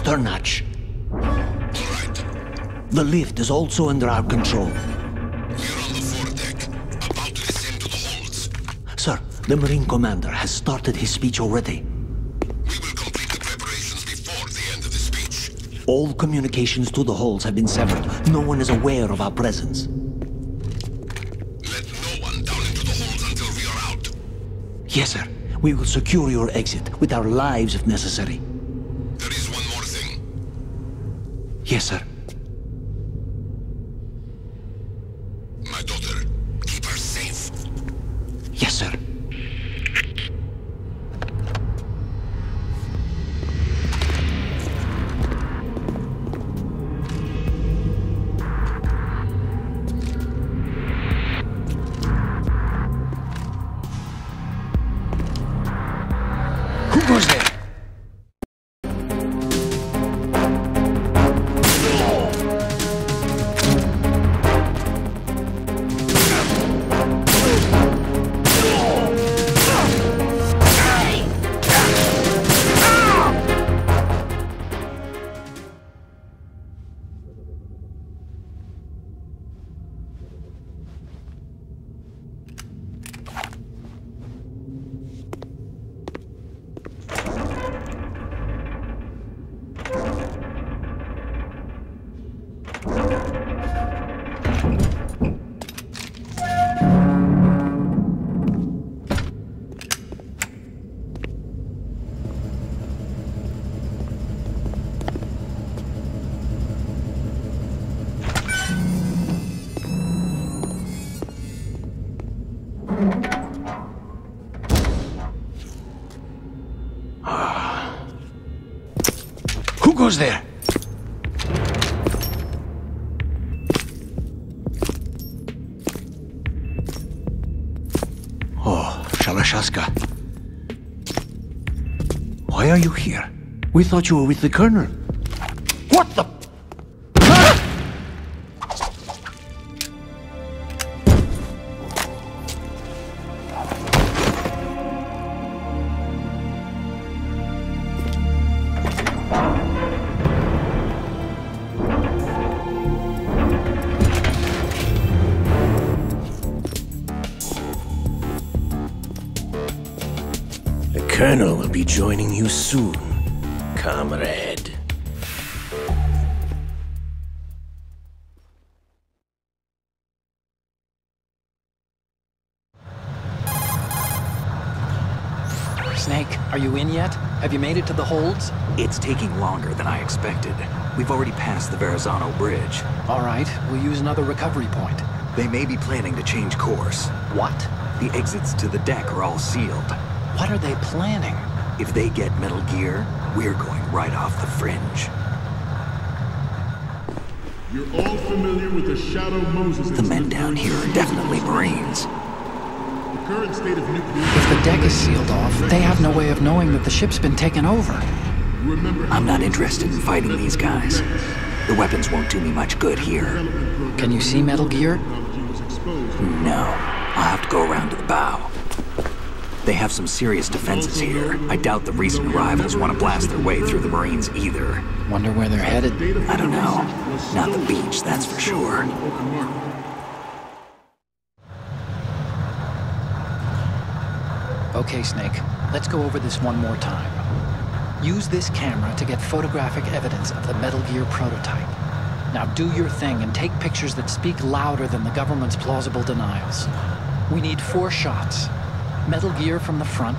stern hatch. All right. The lift is also under our control. We're on the foredeck, about to descend to the holds. Sir, the Marine Commander has started his speech already. We will complete the preparations before the end of the speech. All communications to the holds have been severed. No one is aware of our presence. Let no one down into the holds until we are out. Yes, sir. We will secure your exit with our lives if necessary. There is one more thing. Yes, sir. My daughter, keep her safe. Yes, sir. Who goes there? Who goes there? Oh, Shalashaska. Why are you here? We thought you were with the Colonel. What the... The Colonel will be joining you soon, comrade. Snake, are you in yet? Have you made it to the holds? It's taking longer than I expected. We've already passed the Verrazano Bridge. All right, we'll use another recovery point. They may be planning to change course. What? The exits to the deck are all sealed. What are they planning? If they get Metal Gear, we're going right off the fringe. You're all familiar with the Shadow Moses The men incident. down here are definitely Marines. The current state of nuclear... If the deck is sealed off, they have no way of knowing that the ship's been taken over. Remember how I'm not interested in fighting these guys. The weapons won't do me much good here. Can you see Metal Gear? No, I'll have to go around to the bow. They have some serious defenses here. I doubt the recent arrivals want to blast their way through the Marines either. Wonder where they're headed. I don't know. Not the beach, that's for sure. Okay, Snake, let's go over this one more time. Use this camera to get photographic evidence of the Metal Gear prototype. Now do your thing and take pictures that speak louder than the government's plausible denials. We need 4 shots. Metal Gear from the front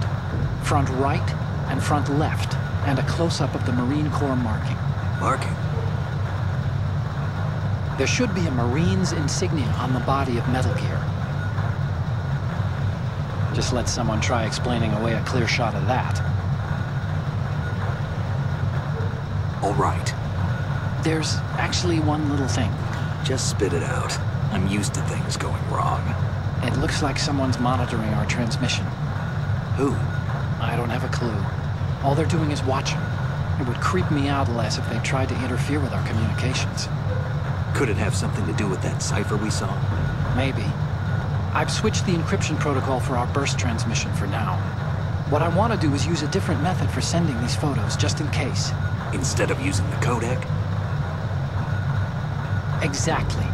right, and front left, and a close-up of the Marine Corps marking. Marking? There should be a Marine's insignia on the body of Metal Gear. Just let someone try explaining away a clear shot of that. All right. There's actually one little thing. Just spit it out. I'm used to things going wrong. It looks like someone's monitoring our transmission. Who? I don't have a clue. All they're doing is watching. It would creep me out less if they tried to interfere with our communications. Could it have something to do with that cipher we saw? Maybe. I've switched the encryption protocol for our burst transmission for now. What I want to do is use a different method for sending these photos, just in case. instead of using the codec? Exactly.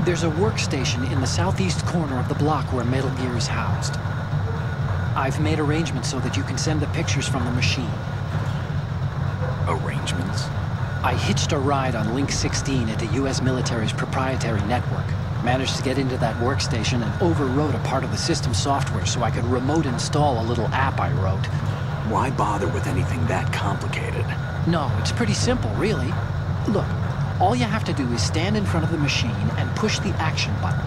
There's a workstation in the southeast corner of the block where Metal Gear is housed. I've made arrangements so that you can send the pictures from the machine. Arrangements? I hitched a ride on Link 16 at the US military's proprietary network. Managed to get into that workstation and overwrote a part of the system software so I could remote install a little app I wrote. Why bother with anything that complicated? No, it's pretty simple, really. Look, all you have to do is stand in front of the machine and push the action button.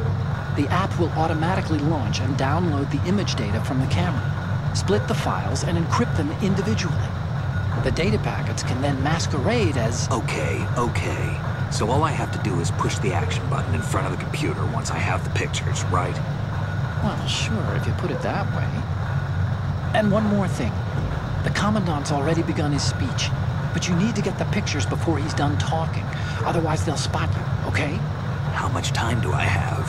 The app will automatically launch and download the image data from the camera, split the files, and encrypt them individually. The data packets can then masquerade as... Okay. So all I have to do is push the action button in front of the computer once I have the pictures, right? Well, sure, if you put it that way. And one more thing. The Commandant's already begun his speech, but you need to get the pictures before he's done talking. Otherwise, they'll spot you, okay? How much time do I have?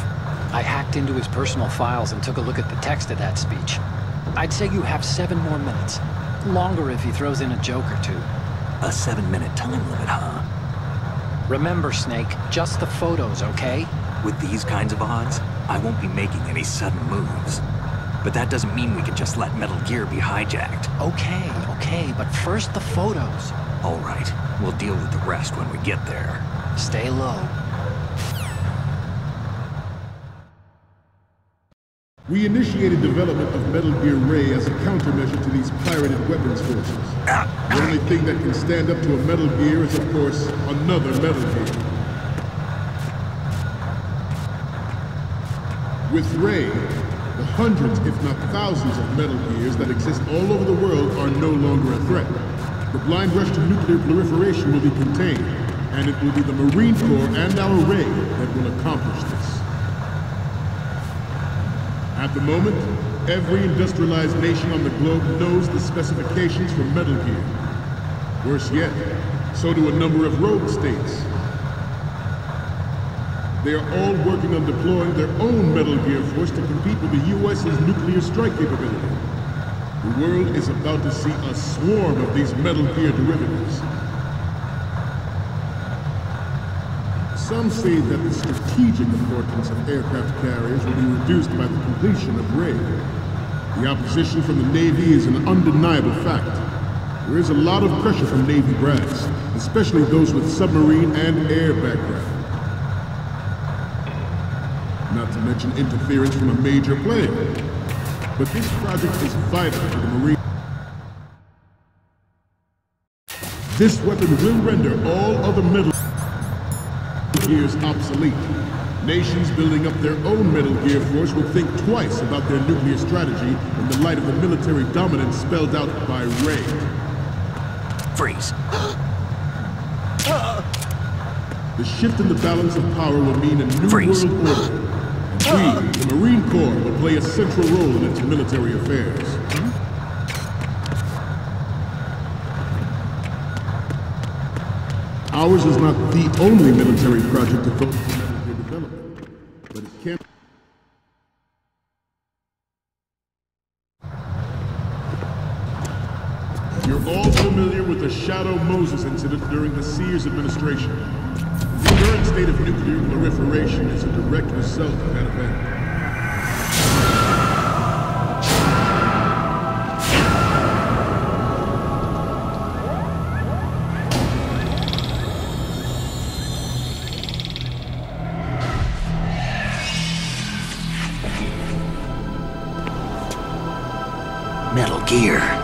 I hacked into his personal files and took a look at the text of that speech. I'd say you have 7 more minutes. Longer if he throws in a joke or two. A 7-minute time limit, huh? Remember, Snake, just the photos, okay? With these kinds of odds, I won't be making any sudden moves. But that doesn't mean we can just let Metal Gear be hijacked. Okay, but first the photos. All right, we'll deal with the rest when we get there. Stay low. We initiated development of Metal Gear Ray as a countermeasure to these pirated weapons forces. The only thing that can stand up to a Metal Gear is, of course, another Metal Gear. With Ray, the hundreds, if not thousands, of Metal Gears that exist all over the world are no longer a threat. The blind rush to nuclear proliferation will be contained, and it will be the Marine Corps and our Ray that will accomplish this. At the moment, every industrialized nation on the globe knows the specifications for Metal Gear. Worse yet, so do a number of rogue states. They are all working on deploying their own Metal Gear force to compete with the US's nuclear strike capability. The world is about to see a swarm of these Metal Gear derivatives. Some say that the strategic importance of aircraft carriers will be reduced by the completion of Ray. The opposition from the Navy is an undeniable fact. There is a lot of pressure from Navy brass, especially those with submarine and air background. Not to mention interference from a major player. But this project is vital to the Marine. This weapon will render all other Metal Gears obsolete. Nations building up their own Metal Gear force will think twice about their nuclear strategy in the light of the military dominance spelled out by Ray. Freeze. The shift in the balance of power will mean a new Freeze. world order. And we, the Marine Corps, will play a central role in its military affairs. Ours is not the only military project to focus on Metal Gear development, but it can. You're all familiar with the Shadow Moses incident during the Sears administration. The current state of nuclear proliferation is a direct result of that event. Metal Gear.